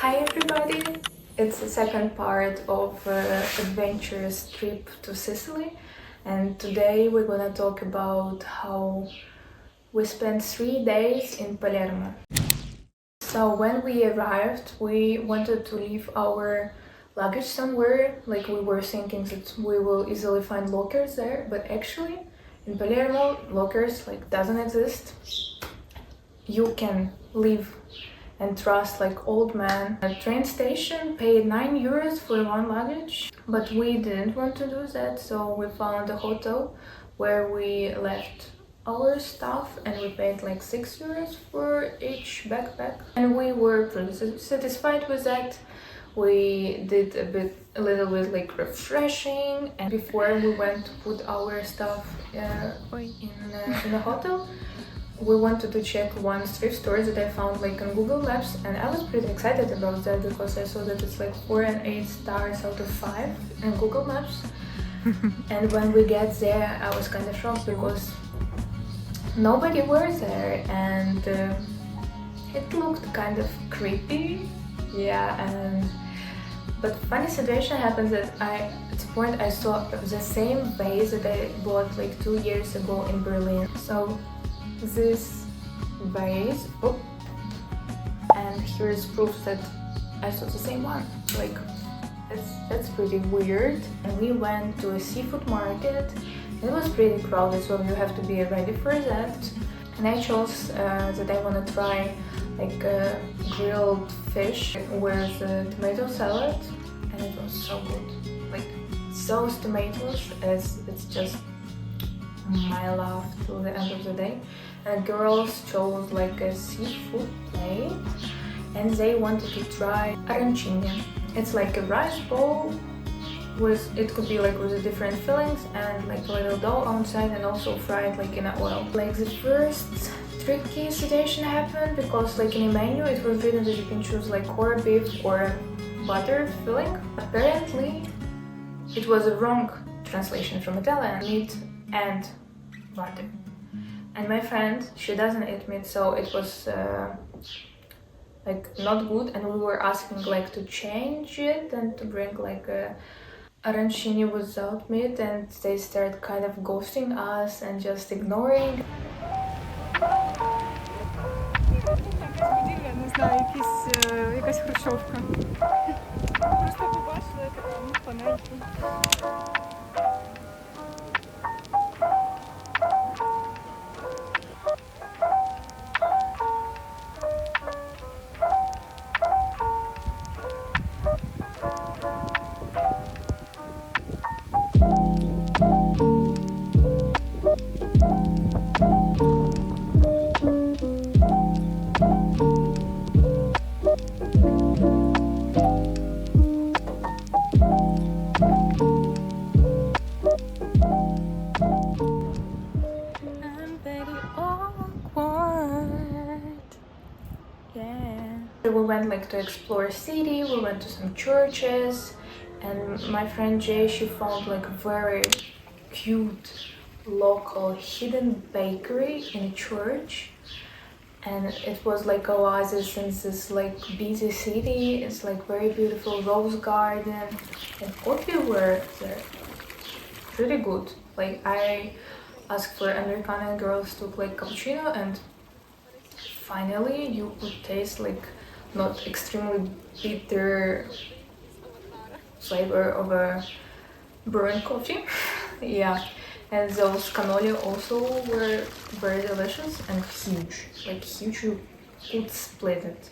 Hi everybody! It's the second part of adventurous trip to Sicily, and today we're gonna talk about how we spent 3 days in Palermo. So when we arrived, we wanted to leave our luggage somewhere, like we were thinking that we will easily find lockers there, but actually in Palermo lockers doesn't exist. You can leave and trust old man. At train station paid 9 euros for one luggage, but we didn't want to do that, so we found a hotel where we left our stuff and we paid 6 euros for each backpack, and we were pretty satisfied with that. We did a little bit refreshing, and before we went to put our stuff in the hotel, we wanted to check one thrift store that I found on Google Maps, and I was pretty excited about that because I saw that it's 4 and 8 stars out of 5 in Google Maps. And when we get there, I was kind of shocked because nobody was there, and it looked kind of creepy. But funny situation happened that at some point I saw the same vase that I bought 2 years ago in Berlin. So this vase, and here's proof that I saw the same one. That's pretty weird. And we went to a seafood market. It was pretty crowded, so you have to be ready for that. And I chose that I want to try grilled fish with tomato salad, and it was so good. Those tomatoes, it's just my love till the end of the day. And girls chose a seafood plate, and they wanted to try arancini. It's a rice bowl with, it could be with different fillings and a little dough outside, and also fried in oil. The first tricky situation happened because in the menu it was written that you can choose corned beef or butter filling. Apparently it was a wrong translation from Italian, meat and butter. And my friend, she doesn't eat meat, so it was not good, and we were asking to change it and to bring a arancini without meat, and they start kind of ghosting us and just ignoring. Не знаю, якась хрущовка. Просто побачила таку панельку. We went to explore city, we went to some churches, and my friend Jay, she found very cute local hidden bakery in a church, and it was oasis in this busy city. It's very beautiful rose garden, and coffee were there pretty good. I asked for Americano, and girls took cappuccino, and finally you could taste not extremely bitter flavor of a burnt coffee. Yeah, and those cannoli also were very delicious and huge. You could split it.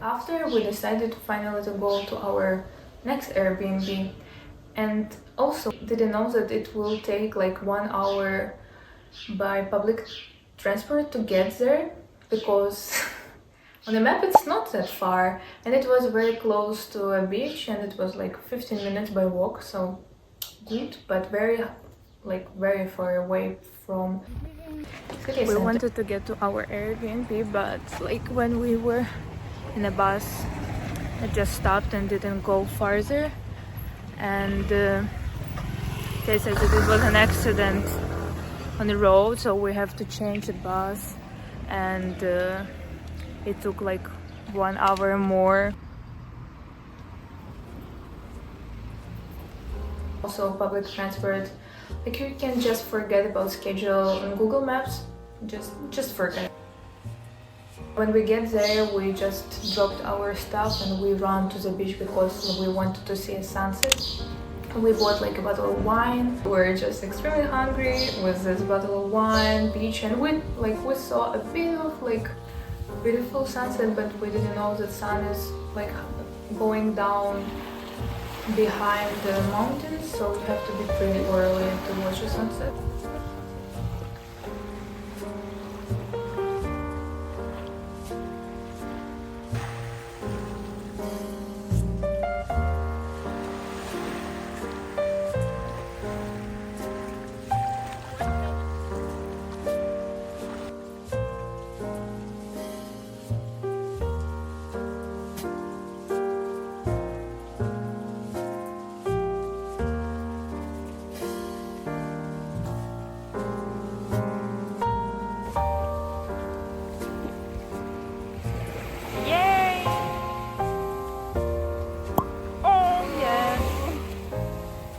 After, we decided to finally go to our next Airbnb, and also didn't know that it will take 1 hour by public transport to get there, because on the map it's not that far, and it was very close to a beach, and it was 15 minutes by walk, so good, but very far away from city center. We wanted to get to our Airbnb, but when we were in a bus, it just stopped and didn't go farther. and they said that it was an accident on the road, so we have to change the bus, and it took like 1 hour more. Also, public transport, like you can just forget about schedule on Google Maps, just forget. When we get there, we just dropped our stuff and we ran to the beach because we wanted to see a sunset. We bought like a bottle of wine. We were just extremely hungry with this bottle of wine, beach, and we saw a bit of like beautiful sunset, but we didn't know that sun is like going down behind the mountains, so you have to be pretty early to watch the sunset.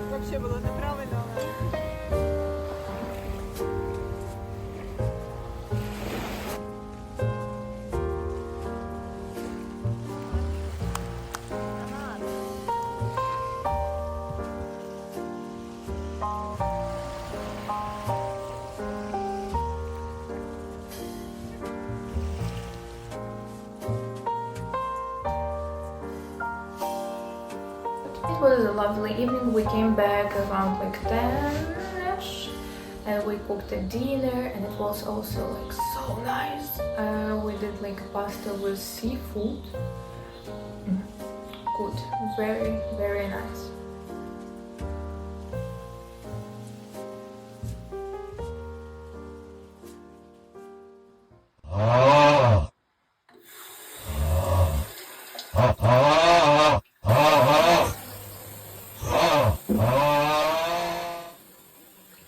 Вообще было неправильно. It was a lovely evening. We came back around like 10ish and we cooked a dinner, and it was also like so nice. We did like pasta with seafood. Good, very, very nice.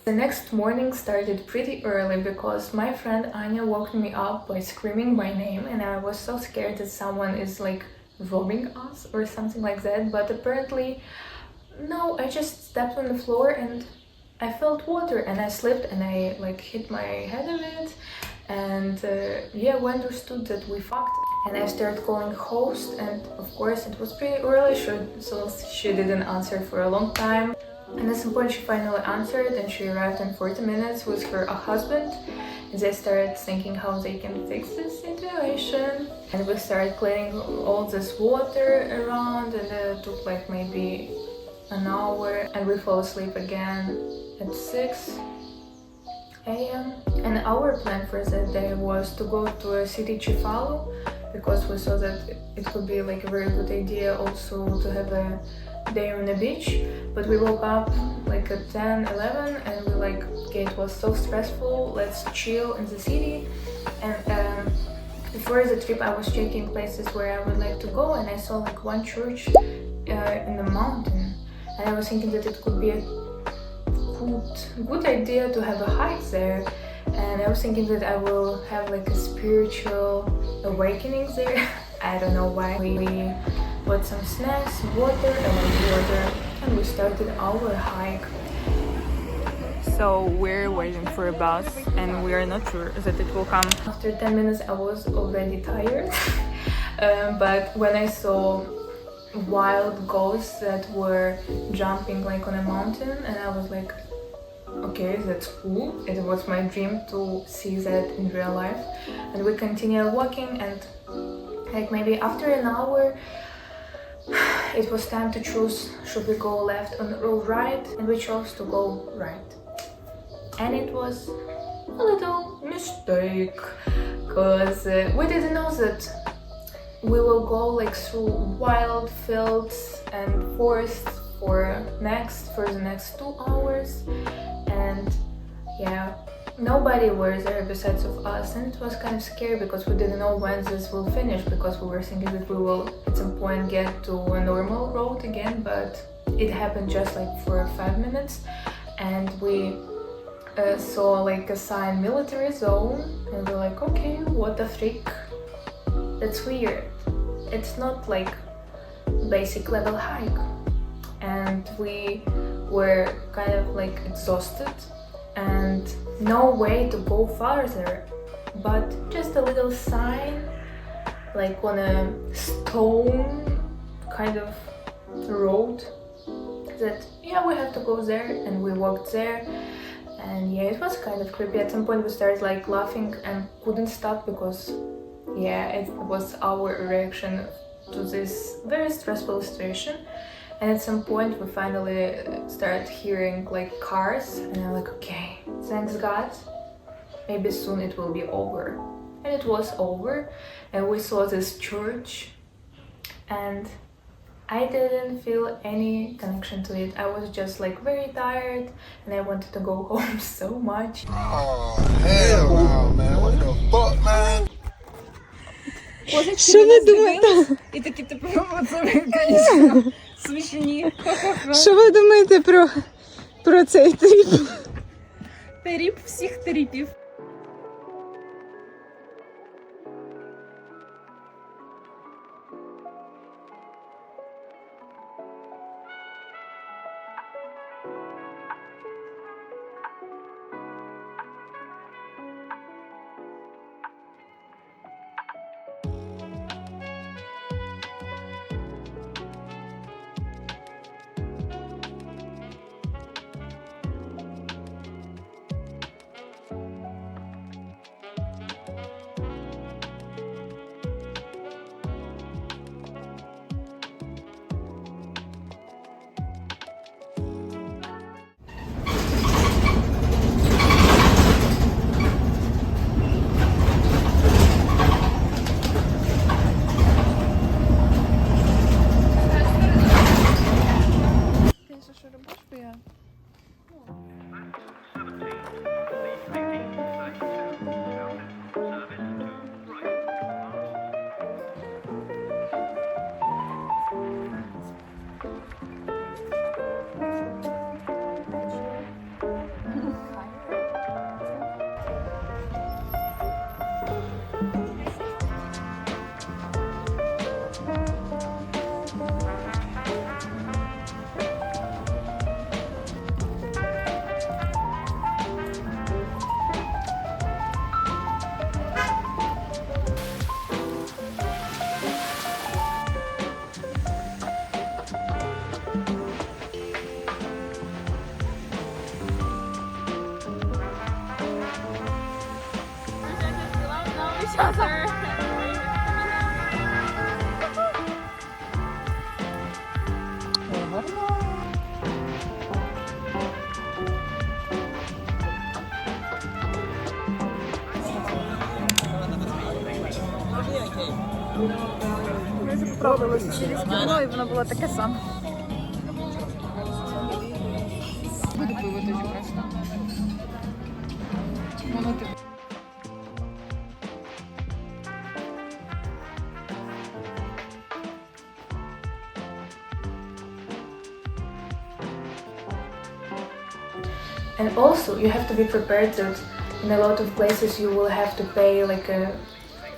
The next morning started pretty early because my friend Anya woke me up by screaming my name, and I was so scared that someone is like robbing us or something like that, but apparently no, I just stepped on the floor and I felt water and I slipped and I like hit my head on it, and yeah, we understood that we fucked. And I started calling host, and of course it was pretty early, so she didn't answer for a long time. And at some point she finally answered, and she arrived in 40 minutes with her husband. And they started thinking how they can fix this situation. And we started cleaning all this water around, and it took like maybe an hour. And we fell asleep again at 6 a.m. And our plan for that day was to go to a city Cefalu, because we saw that it could be like a very good idea also to have a day on the beach. But we woke up like at 10-11 and we like, okay, it was so stressful, let's chill in the city. And before the trip I was checking places where I would like to go, and I saw like one church in the mountain, and I was thinking that it could be a good idea to have a hike there. And I was thinking that I will have like a spiritual awakening there. I don't know why. We bought some snacks, water, and we started our hike. So we're waiting for a bus and we are not sure that it will come. After 10 minutes I was already tired. But when I saw wild ghosts that were jumping like on a mountain, and I was like, okay, that's cool. It was my dream to see that in real life. And we continued walking, and like maybe after an hour it was time to choose, should we go left or right, and we chose to go right. And it was a little mistake, because we didn't know that we will go like through wild fields and forests for the next 2 hours. And yeah, nobody was there besides of us, and it was kind of scary because we didn't know when this will finish, because we were thinking that we will at some point get to a normal road again, but it happened just like for 5 minutes, and we saw like a sign military zone, and we're like, okay, what the freak, that's weird, it's not like basic level hike. And we were kind of like exhausted and no way to go farther, but just a little sign like on a stone kind of road that yeah, we have to go there, and we walked there. And yeah, it was kind of creepy. At some point we started like laughing and couldn't stop, because yeah, it was our reaction to this very stressful situation. And at some point we finally started hearing like cars, and I'm like, okay, thanks God, maybe soon it will be over. And it was over, and we saw this church, and I didn't feel any connection to it. I was just like very tired, and I wanted to go home so much. Oh, hell no, man. What the fuck, man? Що ви думаєте? І такі типу, це, звісно, смішні. Що ви думаєте про цей тріп? Тріп всіх тріпів. Ми вже поправилися через кіно, і воно було таке саме. Буду пиво дуже красно. Воно тебе. And also you have to be prepared that in a lot of places you will have to pay like a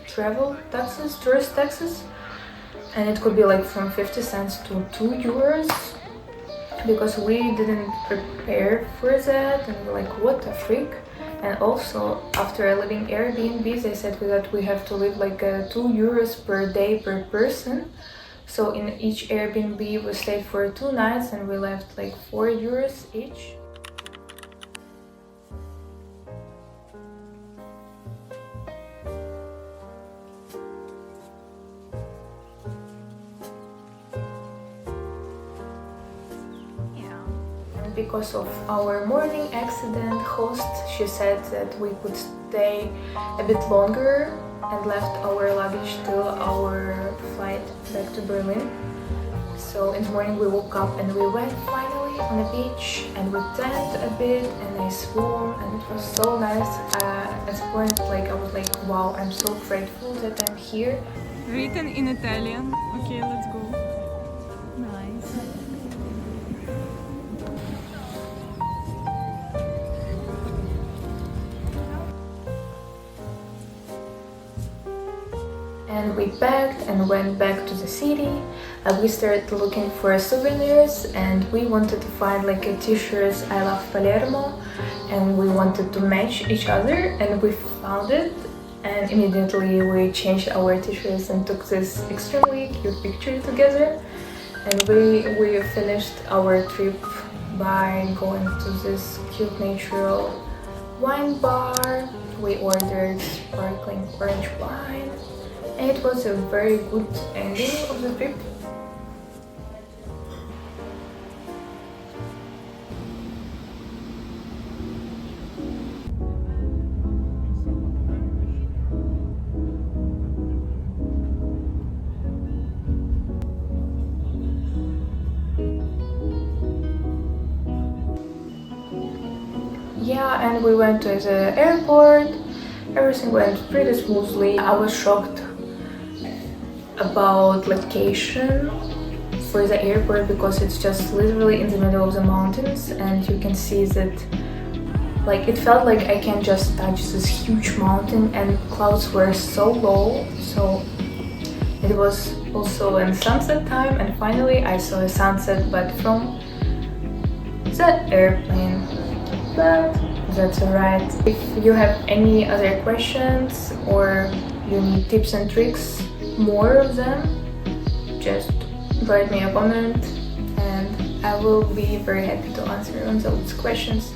travel taxes, tourist taxes, and it could be like from 50 cents to 2 euros, because we didn't prepare for that, and we're like, what the freak. And also after leaving Airbnb, they said that we have to live like 2 euros per day per person. So in each Airbnb we stayed for 2 nights, and we left like 4 euros each. Because of our morning accident, host, she said that we could stay a bit longer, and left our luggage till our flight back to Berlin. So in the morning we woke up and we went finally on the beach and we tanned a bit and I swam and it was so nice. At the point like I was like, wow, I'm so grateful that I'm here. Written in Italian. Okay, let's go. Nice. And we packed and went back to the city. We started looking for souvenirs and we wanted to find like a t-shirt I love Palermo and we wanted to match each other and we found it and immediately we changed our t-shirts and took this extremely cute picture together. And we finished our trip by going to this cute natural wine bar. We ordered sparkling orange wine. And it was a very good ending of the trip. Yeah, and we went to the airport. Everything went pretty smoothly. I was shocked about location for the airport because it's just literally in the middle of the mountains and you can see that like it felt like I can just touch this huge mountain and clouds were so low. So it was also in sunset time and finally I saw a sunset but from the airplane. But that's alright. If you have any other questions or you need tips and tricks, more of them, just write me a comment and I will be very happy to answer on those questions.